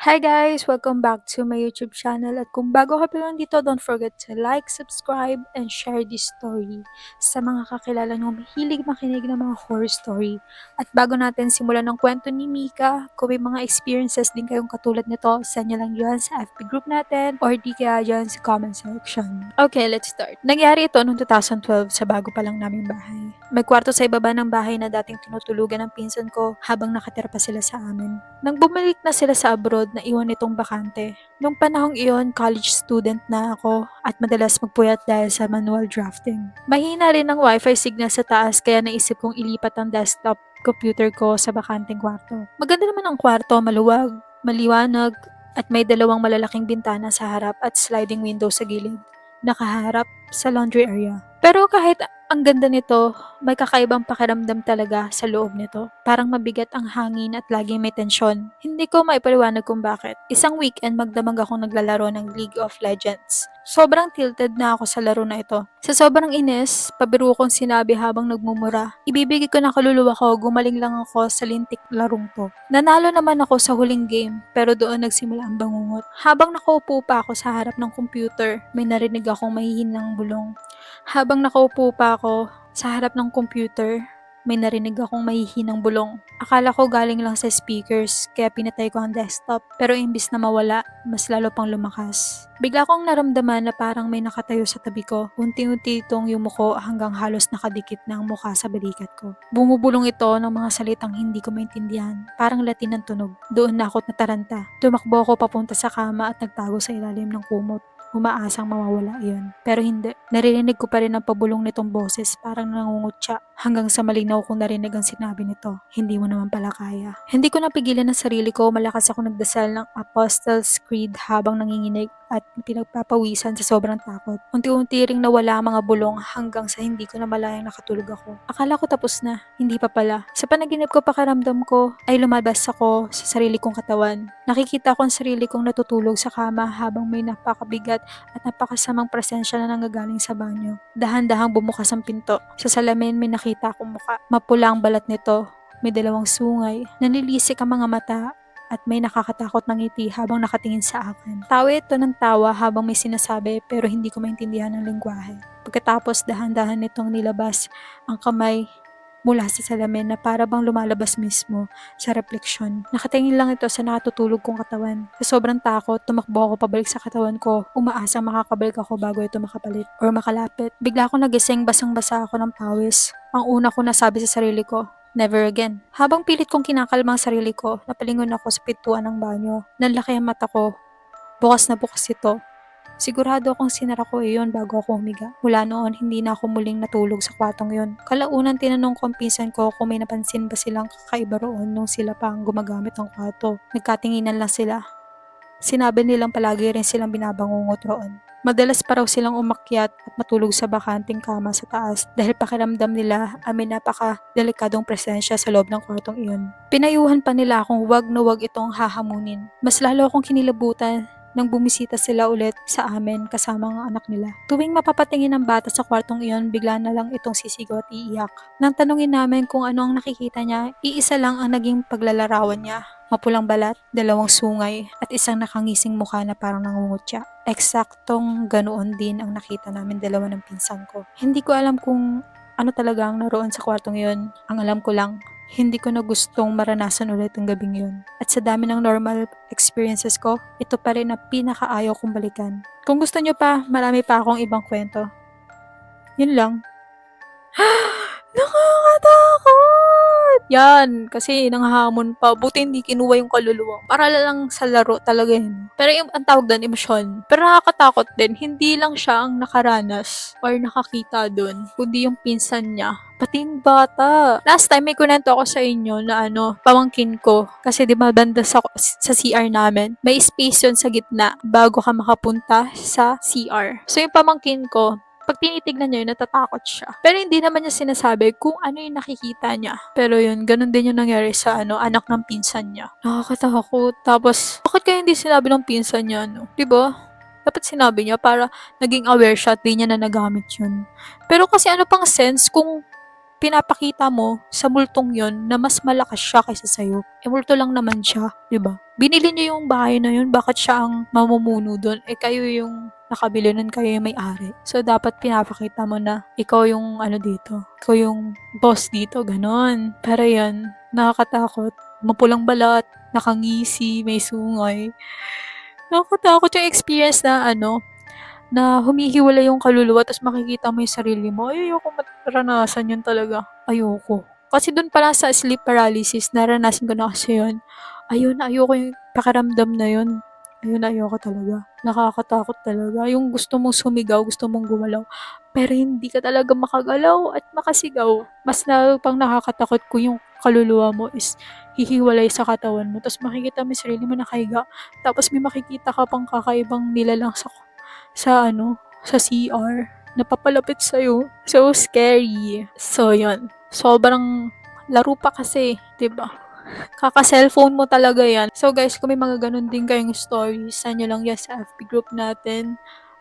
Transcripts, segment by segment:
Hi guys! Welcome back to my YouTube channel at kung bago ka pa lang dito, don't forget to like, subscribe, and share this story sa mga kakilala nyo mahilig makinig ng mga horror story. At bago natin simulan ng kwento ni Mika, kung may mga experiences din kayong katulad nito, send nyo lang yan sa FB group natin or di kaya dyan sa comment section. Okay, let's start. Nangyari ito noong 2012 sa bago pa lang naming bahay. May kwarto sa ibaba ng bahay na dating tinutulugan ng pinsan ko habang nakatira pa sila sa amin. Nang bumalik na sila sa abroad, naiwan itong bakante. Nung panahong iyon, college student na ako at madalas magpuyat dahil sa manual drafting. Mahina rin ang wifi signal sa taas kaya naisip kong ilipat ang desktop computer ko sa bakanteng kwarto. Maganda naman ang kwarto, maluwag, maliwanag, at may dalawang malalaking bintana sa harap at sliding window sa gilid. Nakaharap sa laundry area. Pero kahit ang ganda nito, may kakaibang pakiramdam talaga sa loob nito. Parang mabigat ang hangin at laging may tensyon. Hindi ko maipaliwanag kung bakit. Isang weekend magdamag akong naglalaro ng League of Legends. Sobrang tilted na ako sa laro na ito. Sa sobrang inis, pabiro kong sinabi habang nagmumura. Ibibigay ko na kaluluwa ko, gumaling lang ako sa lintik larong to. Nanalo naman ako sa huling game, pero doon nagsimula ang bangungot. Habang nakaupo pa ako sa harap ng computer, may narinig akong mahihinang bulong. Habang nakaupo pa ako sa harap ng computer, may narinig akong mahihinang bulong. Akala ko galing lang sa speakers, kaya pinatay ko ang desktop. Pero imbis na mawala, mas lalo pang lumakas. Bigla kong naramdaman na parang may nakatayo sa tabi ko. Unti-unti itong yumuko hanggang halos nakadikit na ang mukha sa balikat ko. Bumubulong ito ng mga salitang hindi ko maintindihan. Parang Latin ng tunog. Doon na ako't nataranta. Tumakbo ako papunta sa kama at nagtago sa ilalim ng kumot. Umaasang mawawala iyon. Pero hindi. Naririnig ko pa rin ang pabulong nitong boses, parang nangungutya. Hanggang sa malinaw kong narinig ang sinabi nito. Hindi mo naman pala kaya. Hindi ko napigilan ang sarili ko, malakas ako nagdasal ng Apostles' Creed habang nanginginig at pinagpapawisan sa sobrang takot. Unti-unti ring nawala ang mga bulong hanggang sa hindi ko na malayang nakatulog ako. Akala ko tapos na, hindi pa pala. Sa panaginip ko, pakiramdam ko ay lumabas ako sa sarili kong katawan. Nakikita ko ang sarili kong natutulog sa kama habang may napakabigat at napakasamang presensya na nanggagaling sa banyo. Dahan-dahang bumukas ang pinto. Sa salamin may nakita akong muka. Mapula ang balat nito. May dalawang sungay. Nanilisik ang mga mata at may nakakatakot na ngiti habang nakatingin sa akin. Tawa ito ng tawa habang may sinasabi pero hindi ko maintindihan ang lengguwahe. Pagkatapos dahan-dahan nitong nilabas ang kamay mula sa salamin na para bang lumalabas mismo sa refleksyon. Nakatingin lang ito sa nakatutulog kong katawan. Sa sobrang takot, tumakbo ako pabalik sa katawan ko. Umaasang makakabalik ako bago ito makapalit or makalapit. Bigla ako nagising, basang-basa ako ng pawis. Ang una ko nasabi sa sarili ko, never again. Habang pilit kong kinakalma ang sarili ko, napalingon ako sa pintuan ng banyo. Nanlaki ang mata ko. Bukas na bukas ito. Sigurado akong sinara ko iyon bago ako humiga. Mula noon, hindi na ako muling natulog sa kwartong yon. Kalaunan tinanong ko ang pinsan ko kung may napansin ba silang kakaiba roon nung sila pa ang gumagamit ng kwarto. Nagkatinginan lang sila. Sinabi nilang palagi rin silang binabangungot roon. Madalas pa raw silang umakyat at matulog sa bakanting kama sa taas dahil pakiramdam nila ay may napaka-delikadong presensya sa loob ng kwartong iyon. Pinayuhan pa nila akong huwag na huwag itong hahamunin. Mas lalo akong kinilabutan nang bumisita sila ulit sa amin kasama ang anak nila. Tuwing mapapatingin ng bata sa kwartong iyon, bigla na lang itong sisigaw at iiyak. Nang tanungin namin kung ano ang nakikita niya, iisa lang ang naging paglalarawan niya. Mapulang balat, dalawang sungay, at isang nakangising mukha na parang nangungutya. Eksaktong ganoon din ang nakita namin dalawa ng pinsan ko. Hindi ko alam kung ano talaga ang naroon sa kwartong iyon. Ang alam ko lang, hindi ko na gustong maranasan ulit ang gabing yun. At sa dami ng normal experiences ko, ito pa rin ang pinakaayaw kong balikan. Kung gusto nyo pa, marami pa akong ibang kwento. Yun lang. Nakakatakot! Yan, kasi nanghahamon pa. Buti hindi kinuha yung kaluluwa. Para lang sa laro talaga yun. Pero yung ang tawag doon, emosyon. Pero nakakatakot din, hindi lang siya ang nakaranas or nakakita doon, kundi yung pinsan niya. Pati yung bata. Last time may kunento ako sa inyo na pamangkin ko. Kasi di ba banda sa CR namin, may space yun sa gitna bago ka makapunta sa CR. So yung pamangkin ko, pag tinitignan niya yun, natatakot siya. Pero hindi naman niya sinasabi kung ano yung nakikita niya. Pero yun, ganun din yung nangyari sa anak ng pinsan niya. Nakakatakot. Tapos, bakit kaya hindi sinabi ng pinsan niya, Diba? Dapat sinabi niya para naging aware siya at di niya na nagamit yun. Pero kasi ano pang sense kung pinapakita mo sa multong yon na mas malakas siya kaysa sa'yo. Eh, multo lang naman siya, 'di ba? Binili niyo yung bahay na yun, bakit siya ang mamumuno dun? Eh, kayo yung nakabili nun, kayo yung may-ari. So, dapat pinapakita mo na ikaw yung ano dito, ikaw yung boss dito, ganon. Pero yun, nakakatakot. Mapulang balat, nakangisi, may sungay. Nakakatakot yung experience na ano, na humihiwalay yung kaluluwa tapos makikita mo yung sarili mo. Ay, ayoko maranasan yun talaga. Ayoko. Kasi dun pala sa sleep paralysis, naranasan ko na kasi yun. Ayun, ayoko yung pakiramdam na yun. Ayun, ayoko talaga. Nakakatakot talaga. Yung gusto mong sumigaw, gusto mong gumalaw, pero hindi ka talaga makagalaw at makasigaw. Mas lalo pang nakakatakot kung yung kaluluwa mo is hihiwalay sa katawan mo. Tapos makikita mo yung sarili mo nakahiga. Tapos may makikita ka pang kakaibang nilalang sa CR na papalapit sa'yo. So scary. So, yun. Sobrang laro pa kasi, 'di ba? Kaka-cellphone mo talaga yan. So guys, kung may mga ganun din kayong stories, send nyo lang yan sa FB group natin.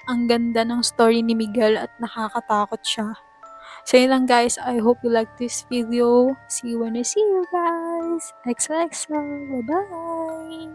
Ang ganda ng story ni Miguel at nakakatakot siya. So yun lang guys, I hope you like this video. See you when I see you guys. XOXO, bye bye!